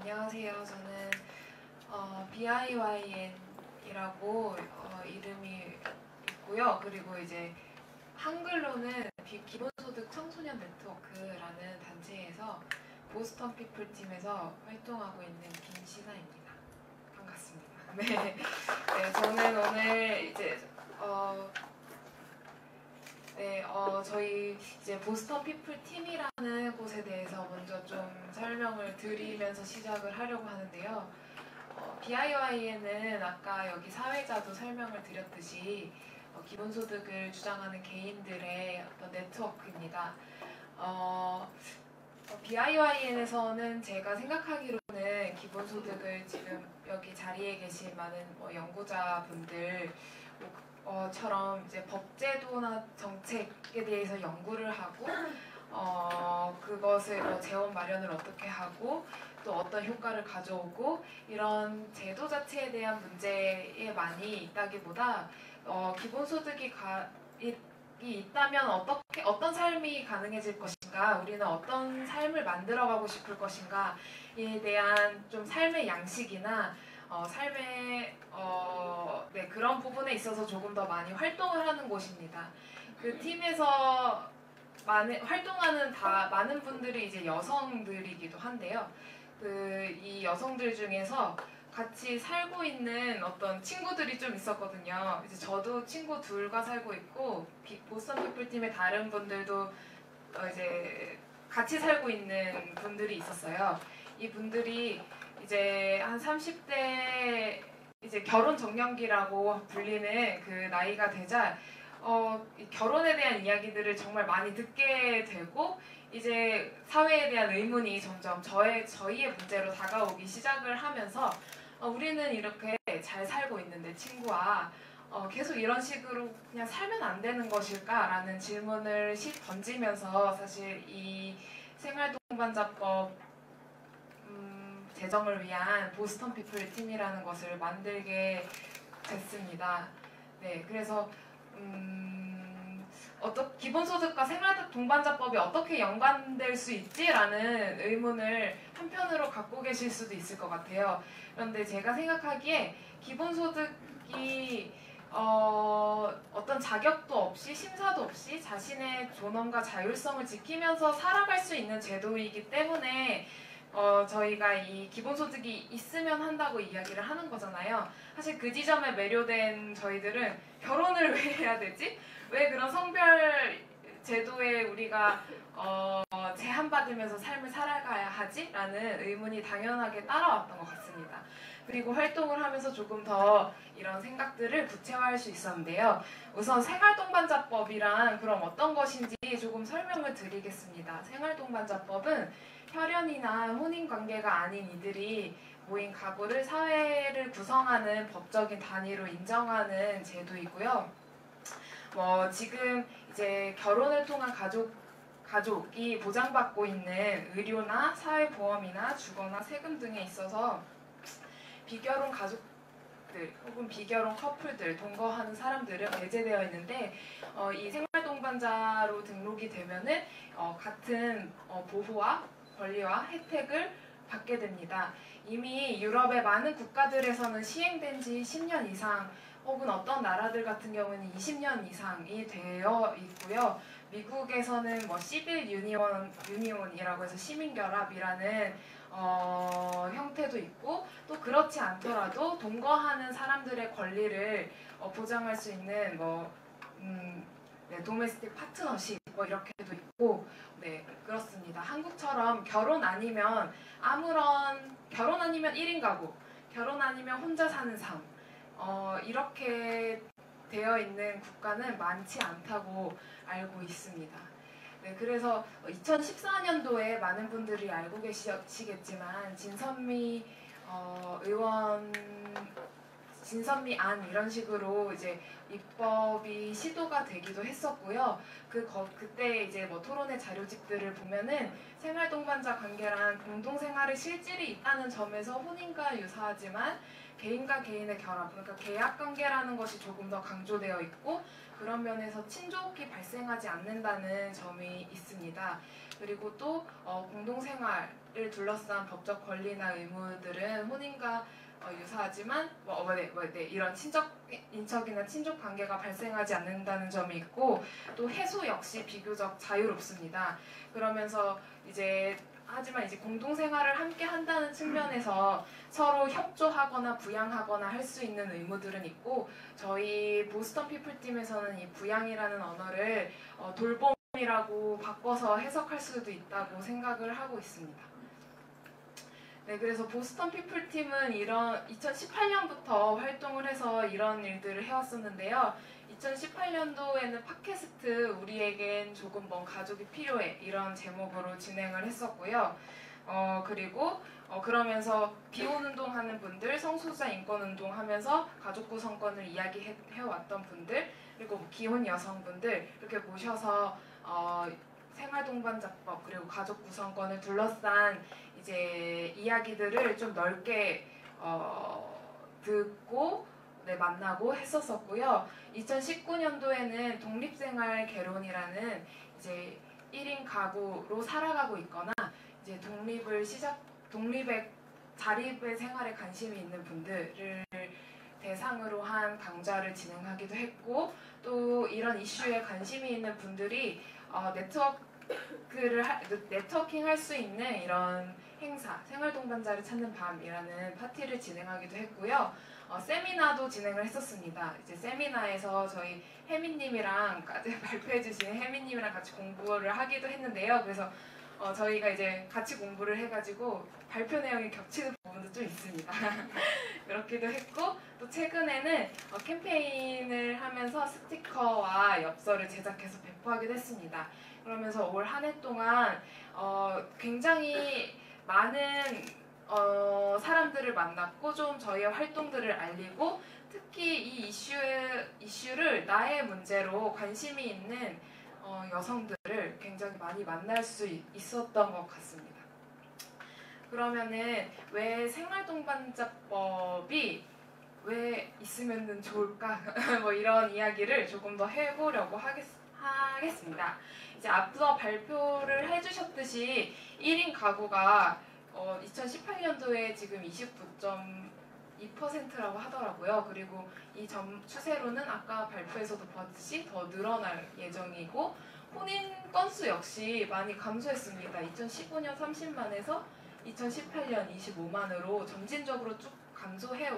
안녕하세요. 저는 BIYN이라고 이름이 있고요. 그리고 이제 한글로는 기본소득 청소년 네트워크라는 단체에서 보스턴 피플 팀에서 활동하고 있는 김신아입니다. 반갑습니다. 네, 저는 오늘 이제 저희 이제 보스턴 피플 팀이라는 곳에 대해서 먼저 좀 설명을 드리면서 시작을 하려고 하는데요. BIYN은 아까 여기 사회자도 설명을 드렸듯이 기본소득을 주장하는 개인들의 어떤 네트워크입니다. BIYN에서는 제가 생각하기로는 기본소득을 지금 여기 자리에 계신 많은 연구자분들 처럼 이제 법제도나 정책에 대해서 연구를 하고 그것을 재원 마련을 어떻게 하고 또 어떤 효과를 가져오고 이런 제도 자체에 대한 문제에 많이 있다기보다 기본소득이 있다면 어떤 삶이 가능해질 것인가, 우리는 어떤 삶을 만들어가고 싶을 것인가에 대한 좀 삶의 양식이나 삶의 그런 부분에 있어서 조금 더 많이 활동을 하는 곳입니다. 그 팀에서 활동하는 많은 분들이 이제 여성들이기도 한데요. 이 여성들 중에서 같이 살고 있는 어떤 친구들이 좀 있었거든요. 이제 저도 친구 둘과 살고 있고 보스턴 피플 팀의 다른 분들도 이제 같이 살고 있는 분들이 있었어요. 이 분들이 이제 한 30대 이제 결혼 정년기라고 불리는 그 나이가 되자 결혼에 대한 이야기들을 정말 많이 듣게 되고 이제 사회에 대한 의문이 점점 저희의 문제로 다가오기 시작을 하면서 우리는 이렇게 잘 살고 있는데 친구와 계속 이런 식으로 그냥 살면 안 되는 것일까라는 질문을 던지면서 사실 이 생활동반자법 제정을 위한 보스턴 피플 팀이라는 것을 만들게 됐습니다. 네, 그래서 기본소득과 생활동반자법이 어떻게 연관될 수 있지라는 의문을 한편으로 갖고 계실 수도 있을 것 같아요. 그런데 제가 생각하기에 기본소득이 어떤 자격도 없이 심사도 없이 자신의 존엄과 자율성을 지키면서 살아갈 수 있는 제도이기 때문에 저희가 이 기본소득이 있으면 한다고 이야기를 하는 거잖아요. 사실 그 지점에 매료된 저희들은 결혼을 왜 해야 되지? 왜 그런 성별 제도에 우리가 제한받으면서 삶을 살아가야 하지? 라는 의문이 당연하게 따라왔던 것 같습니다. 그리고 활동을 하면서 조금 더 이런 생각들을 구체화할 수 있었는데요. 우선 생활동반자법이란 그럼 어떤 것인지 조금 설명을 드리겠습니다. 생활동반자법은 혈연이나 혼인관계가 아닌 이들이 모인 가구를 사회를 구성하는 법적인 단위로 인정하는 제도이고요. 지금 이제 결혼을 통한 가족이 보장받고 있는 의료나 사회보험이나 주거나 세금 등에 있어서 비결혼 가족들 혹은 비결혼 커플들, 동거하는 사람들은 배제되어 있는데 이 생활동반자로 등록이 되면은 같은 보호와 권리와 혜택을 받게 됩니다. 이미 유럽의 많은 국가들에서는 시행된 지 10년 이상 혹은 어떤 나라들 같은 경우는 20년 이상이 되어 있고요. 미국에서는 시빌 유니온이라고 해서 시민결합이라는 형태도 있고 또 그렇지 않더라도 동거하는 사람들의 권리를 보장할 수 있는 도메스틱 파트너십 이렇게도 있고 네 그렇습니다. 한국처럼 결혼 아니면 1인 가구, 결혼 아니면 혼자 사는 삶 이렇게 되어 있는 국가는 많지 않다고 알고 있습니다. 네, 그래서 2014년도에 많은 분들이 알고 계시겠지만 진선미 의원 진선미 안 이런 식으로 이제 입법이 시도가 되기도 했었고요. 그때 이제 뭐 토론회 자료집들을 보면은 생활 동반자 관계란 공동 생활의 실질이 있다는 점에서 혼인과 유사하지만 개인과 개인의 결합, 그러니까 계약 관계라는 것이 조금 더 강조되어 있고 그런 면에서 친족이 발생하지 않는다는 점이 있습니다. 그리고 또 공동 생활을 둘러싼 법적 권리나 의무들은 혼인과 유사하지만 이런 친적 인척이나 친족 관계가 발생하지 않는다는 점이 있고 또 해소 역시 비교적 자유롭습니다. 그러면서 하지만 이제 공동 생활을 함께 한다는 측면에서 서로 협조하거나 부양하거나 할 수 있는 의무들은 있고 저희 보스턴 피플팀에서는 이 부양이라는 언어를 돌봄이라고 바꿔서 해석할 수도 있다고 생각을 하고 있습니다. 네, 그래서 보스턴 피플팀은 이런 2018년부터 활동을 해서 이런 일들을 해왔었는데요. 2018년도에는 팟캐스트 우리에겐 조금 먼 가족이 필요해 이런 제목으로 진행을 했었고요. 그리고 그러면서 비혼운동 하는 분들, 성소수자 인권운동 하면서 가족 구성권을 이야기해왔던 분들, 그리고 기혼 여성분들 이렇게 모셔서 생활동반자법 그리고 가족 구성권을 둘러싼 이제 이야기들을 좀 넓게 듣고 만나고 했었었고요. 2019년도에는 독립생활 개론이라는 이제 1인 가구로 살아가고 있거나 이제 독립의 자립의 생활에 관심이 있는 분들을 대상으로 한 강좌를 진행하기도 했고 또 이런 이슈에 관심이 있는 분들이 네트워킹 할 수 있는 이런 행사, 생활동반자를 찾는 밤이라는 파티를 진행하기도 했고요. 세미나도 진행을 했었습니다. 이제 세미나에서 저희 혜민님이랑 발표해주신 혜민님이랑 같이 공부를 하기도 했는데요. 그래서 저희가 이제 같이 공부를 해가지고 발표 내용이 겹치는 부분도 좀 있습니다. 그렇기도 했고 또 최근에는 캠페인을 하면서 스티커와 엽서를 제작해서 배포하기도 했습니다. 그러면서 올 한 해 동안 굉장히 많은 사람들을 만났고 좀 저희의 활동들을 알리고 특히 이 이슈를 나의 문제로 관심이 있는 여성들을 굉장히 많이 만날 수 있었던 것 같습니다. 그러면은 왜 생활동반자법이 왜 있으면 좋을까? 뭐 이런 이야기를 조금 더 해보려고 하겠습니다. 이제 앞서 발표를 해주셨듯이 1인 가구가 2018년도에 지금 29.2%라고 하더라고요. 그리고 이 추세로는 아까 발표에서도 봤듯이 더 늘어날 예정이고 혼인 건수 역시 많이 감소했습니다. 2015년 30만에서 2018년 25만으로 점진적으로 쭉 감소해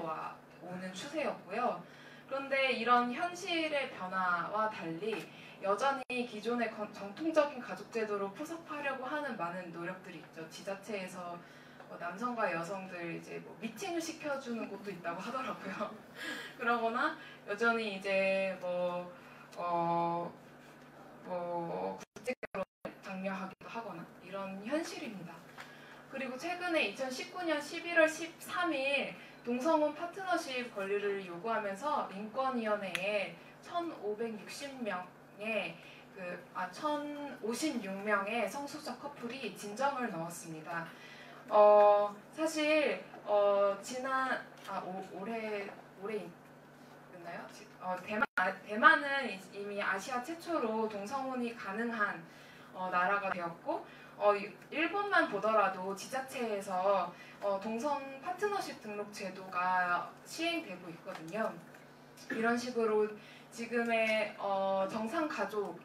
오는 추세였고요. 그런데 이런 현실의 변화와 달리 여전히 기존의 정통적인 가족제도로 포섭하려고 하는 많은 노력들이 있죠. 지자체에서 남성과 여성들 이제 뭐 미팅을 시켜주는 곳도 있다고 하더라고요. 그러거나 여전히 이제 국제결혼을 장려하기도 하거나 이런 현실입니다. 그리고 최근에 2019년 11월 13일 동성혼 파트너십 권리를 요구하면서 인권위원회에 1,056명의 성소수자 커플이 진정을 넣었습니다. 사실 올해였나요? 대만은 이미 아시아 최초로 동성혼이 가능한 나라가 되었고 일본만 보더라도 지자체에서 동성 파트너십 등록 제도가 시행되고 있거든요. 이런 식으로 지금의 정상 가족의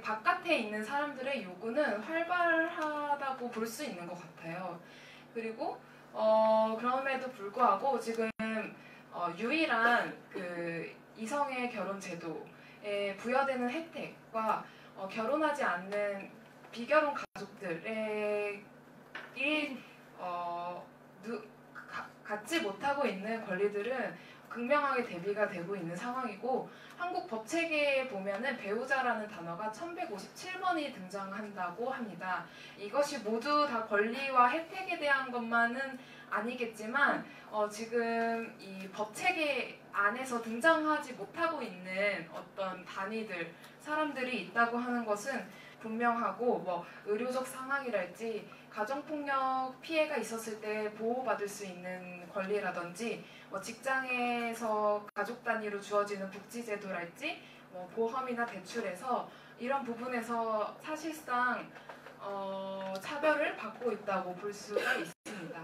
바깥에 있는 사람들의 요구는 활발하다고 볼 수 있는 것 같아요. 그리고 그럼에도 불구하고 지금 유일한 그 이성의 결혼 제도에 부여되는 혜택과 결혼하지 않는 비결혼 가족들의 갖지 못하고 있는 권리들은 극명하게 대비가 되고 있는 상황이고 한국 법체계에 보면은 배우자라는 단어가 1157번이 등장한다고 합니다. 이것이 모두 다 권리와 혜택에 대한 것만은 아니겠지만 지금 이 법 체계 안에서 등장하지 못하고 있는 어떤 단위들, 사람들이 있다고 하는 것은 분명하고 뭐 의료적 상황이랄지 가정폭력 피해가 있었을 때 보호받을 수 있는 권리라든지 뭐 직장에서 가족 단위로 주어지는 복지제도랄지 뭐 보험이나 대출에서 이런 부분에서 사실상 차별을 받고 있다고 볼 수가 있습니다.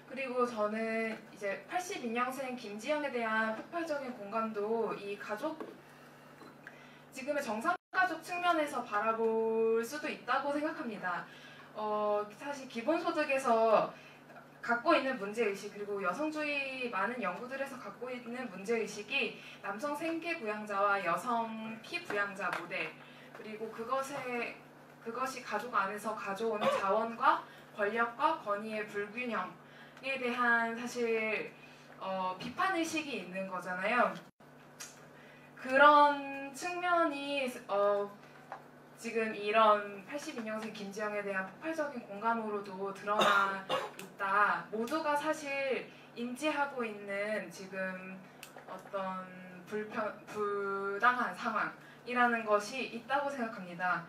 그리고 저는 이제 82년생 김지영에 대한 폭발적인 공감도 이 지금의 정상가족 측면에서 바라볼 수도 있다고 생각합니다. 사실 기본소득에서 갖고 있는 문제의식, 그리고 여성주의 많은 연구들에서 갖고 있는 문제의식이 남성 생계부양자와 여성 피부양자 모델, 그리고 그것이 가족 안에서 가져오는 자원과 권력과 권위의 불균형에 대한 사실 비판의식이 있는 거잖아요. 그런 측면이 지금 이런 82년생 김지영에 대한 폭발적인 공감으로도 드러나 있다. 모두가 사실 인지하고 있는 지금 어떤 부당한 상황이라는 것이 있다고 생각합니다.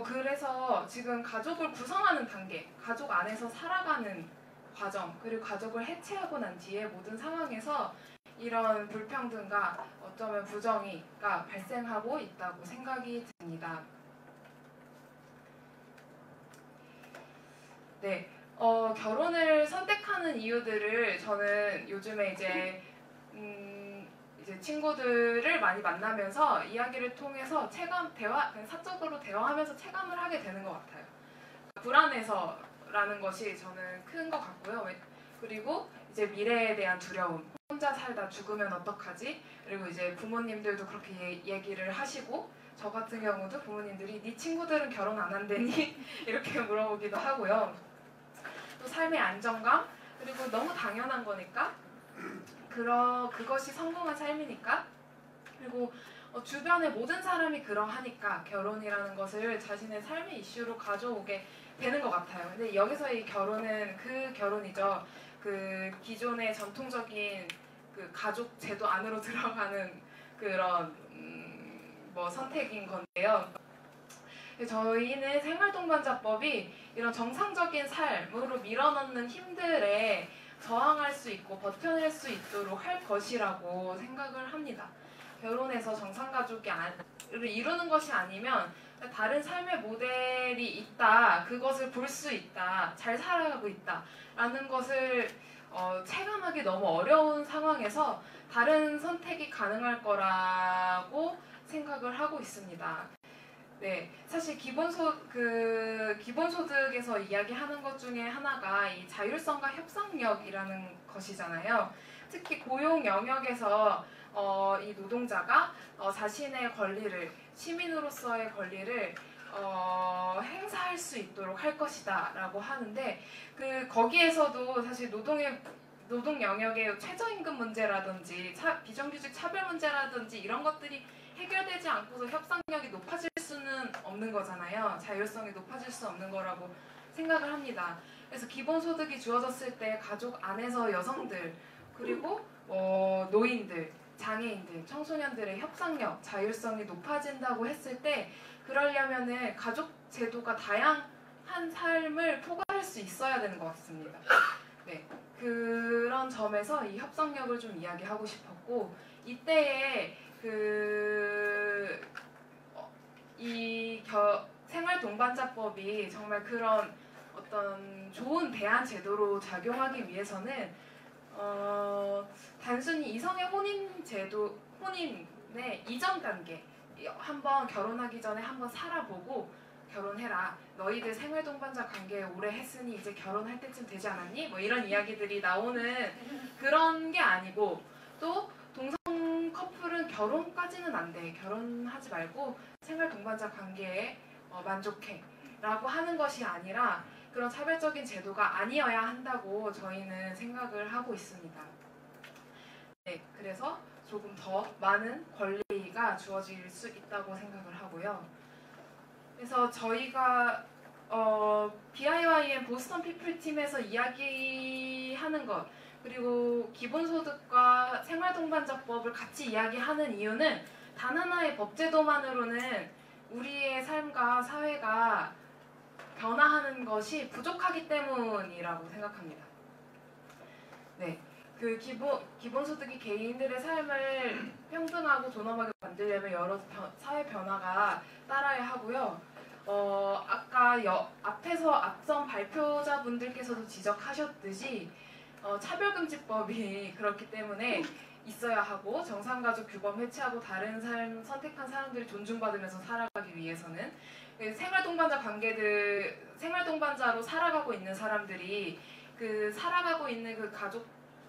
그래서 지금 가족을 구성하는 단계, 가족 안에서 살아가는 과정, 그리고 가족을 해체하고 난 뒤에 모든 상황에서 이런 불평등과 어쩌면 부정의가 발생하고 있다고 생각이 듭니다. 네, 결혼을 선택하는 이유들을 저는 요즘에 이제 친구들을 많이 만나면서 이야기를 통해서 사적으로 대화하면서 체감을 하게 되는 것 같아요. 불안해서라는 것이 저는 큰 것 같고요. 그리고 이제 미래에 대한 두려움, 혼자 살다 죽으면 어떡하지? 그리고 이제 부모님들도 그렇게 얘기를 하시고, 저 같은 경우도 부모님들이 네 친구들은 결혼 안 한대니? 이렇게 물어보기도 하고요. 또 삶의 안정감, 그리고 너무 당연한 거니까, 그것이 성공한 삶이니까, 그리고 주변의 모든 사람이 그러하니까 결혼이라는 것을 자신의 삶의 이슈로 가져오게 되는 것 같아요. 근데 여기서의 결혼은 그 결혼이죠. 그 기존의 전통적인 그 가족 제도 안으로 들어가는 그런 뭐 선택인 건데요. 저희는 생활동반자법이 이런 정상적인 삶으로 밀어넣는 힘들에 저항할 수 있고 버텨낼 수 있도록 할 것이라고 생각을 합니다. 결혼해서 정상가족이 이루는 것이 아니면 다른 삶의 모델이 있다, 그것을 볼 수 있다, 잘 살아가고 있다 라는 것을 체감하기 너무 어려운 상황에서 다른 선택이 가능할 거라고 생각을 하고 있습니다. 네, 사실 기본소득에서 이야기하는 것 중에 하나가 이 자율성과 협상력이라는 것이잖아요. 특히 고용 영역에서 이 노동자가 자신의 권리를, 시민으로서의 권리를 행사할 수 있도록 할 것이다 라고 하는데, 거기에서도 사실 노동 영역의 최저임금 문제라든지 비정규직 차별 문제라든지 이런 것들이 해결되지 않고서 협상력이 높아질 수는 없는 거잖아요. 자율성이 높아질 수 없는 거라고 생각을 합니다. 그래서 기본소득이 주어졌을 때 가족 안에서 여성들, 그리고 노인들, 장애인들, 청소년들의 협상력, 자율성이 높아진다고 했을 때, 그러려면은 가족 제도가 다양한 삶을 포괄할 수 있어야 되는 것 같습니다. 네, 그런 점에서 이 협상력을 좀 이야기하고 싶었고, 이때에 생활동반자법이 정말 그런 어떤 좋은 대안 제도로 작용하기 위해서는 단순히 이성의 혼인의 이전 단계, 한번 결혼하기 전에 한번 살아보고 결혼해라, 너희들 생활동반자 관계 오래 했으니 이제 결혼할 때쯤 되지 않았니? 뭐 이런 이야기들이 나오는 그런 게 아니고, 또 동성 커플은 결혼까지는 안 돼, 결혼하지 말고 생활동반자 관계에 만족해 라고 하는 것이 아니라 그런 차별적인 제도가 아니어야 한다고 저희는 생각을 하고 있습니다. 네, 그래서 조금 더 많은 권리가 주어질 수 있다고 생각을 하고요. 그래서 저희가 BIYM 보스턴 피플 팀에서 이야기하는 것, 그리고 기본소득과 생활동반자법을 같이 이야기하는 이유는 단 하나의 법제도만으로는 우리의 삶과 사회가 변화하는 것이 부족하기 때문이라고 생각합니다. 네, 그 기본소득이 개인들의 삶을 평등하고 존엄하게 만들려면 여러 사회 변화가 따라야 하고요. 아까 앞선 발표자분들께서도 지적하셨듯이 차별금지법이 그렇기 때문에 있어야 하고, 정상가족 규범 해체하고 다른 삶 선택한 사람들이 존중받으면서 살아가기 위해서는 생활동반자로 살아가고 있는 사람들이 그 살아가고 있는 그 가족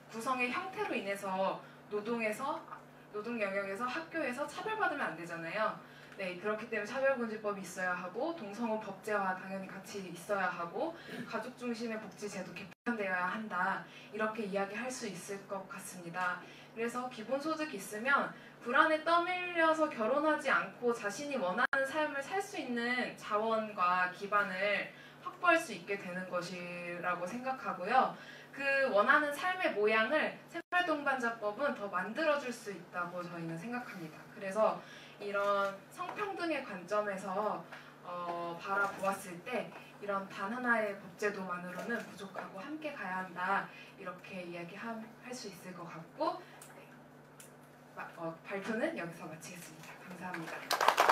구성의 형태로 인해서 노동 영역에서 학교에서 차별받으면 안 되잖아요. 네, 그렇기 때문에 차별금지법이 있어야 하고, 동성혼 법제화 당연히 같이 있어야 하고, 가족 중심의 복지제도 개편되어야 한다, 이렇게 이야기할 수 있을 것 같습니다. 그래서 기본소득이 있으면 불안에 떠밀려서 결혼하지 않고 자신이 원하는 삶을 살 수 있는 자원과 기반을 확보할 수 있게 되는 것이라고 생각하고요. 그 원하는 삶의 모양을 생활동반자법은 더 만들어줄 수 있다고 저희는 생각합니다. 그래서 이런 성평등의 관점에서 바라보았을 때 이런 단 하나의 법제도만으로는 부족하고 함께 가야 한다, 이렇게 이야기할 수 있을 것 같고, 네. 발표는 여기서 마치겠습니다. 감사합니다.